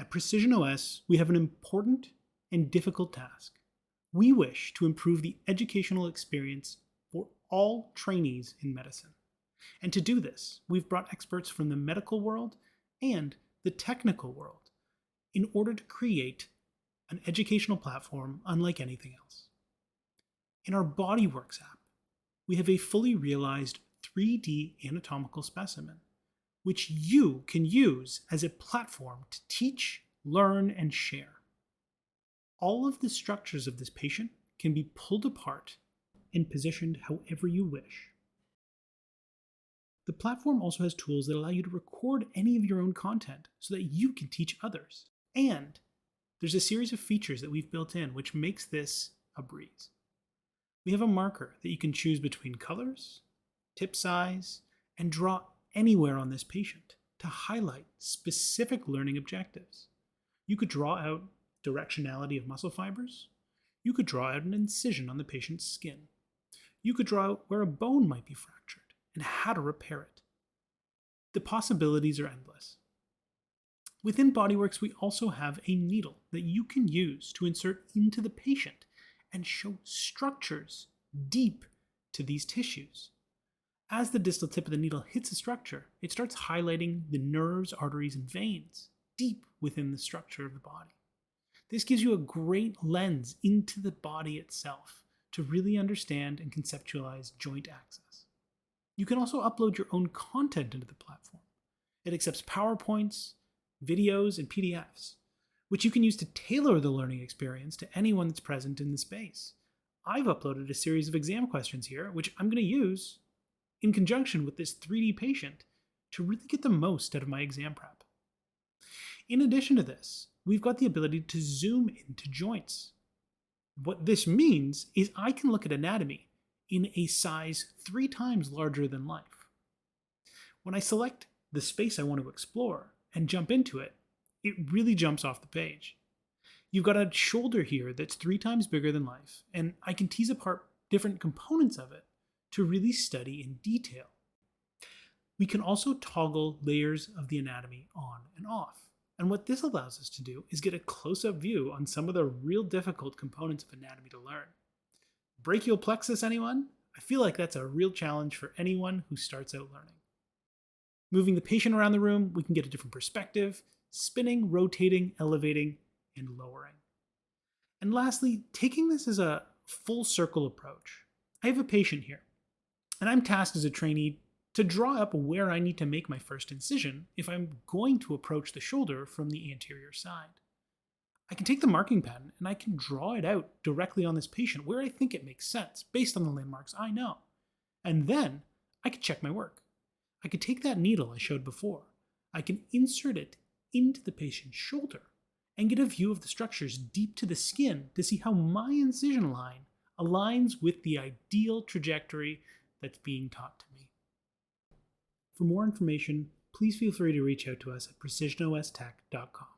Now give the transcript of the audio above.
At PrecisionOS, we have an important and difficult task. We wish to improve the educational experience for all trainees in medicine. And to do this, we've brought experts from the medical world and the technical world in order to create an educational platform unlike anything else. In our BodyWorks app, we have a fully realized 3D anatomical specimen, which you can use as a platform to teach, learn, and share. All of the structures of this patient can be pulled apart and positioned however you wish. The platform also has tools that allow you to record any of your own content so that you can teach others. And there's a series of features that we've built in which makes this a breeze. We have a marker that you can choose between colors, tip size, and draw anywhere on this patient to highlight specific learning objectives. You could draw out directionality of muscle fibers. You could draw out an incision on the patient's skin. You could draw out where a bone might be fractured and how to repair it. The possibilities are endless. Within BodyWorks, we also have a needle that you can use to insert into the patient and show structures deep to these tissues. As the distal tip of the needle hits a structure, it starts highlighting the nerves, arteries, and veins deep within the structure of the body. This gives you a great lens into the body itself to really understand and conceptualize joint access. You can also upload your own content into the platform. It accepts PowerPoints, videos, and PDFs, which you can use to tailor the learning experience to anyone that's present in the space. I've uploaded a series of exam questions here, which I'm going to use in conjunction with this 3D patient to really get the most out of my exam prep. In addition to this, we've got the ability to zoom into joints. What this means is I can look at anatomy in a size 3 times larger than life. When I select the space I want to explore and jump into it, it really jumps off the page. You've got a shoulder here that's 3 times bigger than life, and I can tease apart different components of it to really study in detail. We can also toggle layers of the anatomy on and off. And what this allows us to do is get a close-up view on some of the real difficult components of anatomy to learn. Brachial plexus, anyone? I feel like that's a real challenge for anyone who starts out learning. Moving the patient around the room, we can get a different perspective, spinning, rotating, elevating, and lowering. And lastly, taking this as a full circle approach. I have a patient here, and I'm tasked as a trainee to draw up where I need to make my first incision if I'm going to approach the shoulder from the anterior side. I can take the marking pen and I can draw it out directly on this patient where I think it makes sense based on the landmarks I know. And then I can check my work. I could take that needle I showed before. I can insert it into the patient's shoulder and get a view of the structures deep to the skin to see how my incision line aligns with the ideal trajectory that's being taught to me. For more information, please feel free to reach out to us at PrecisionOSTech.com.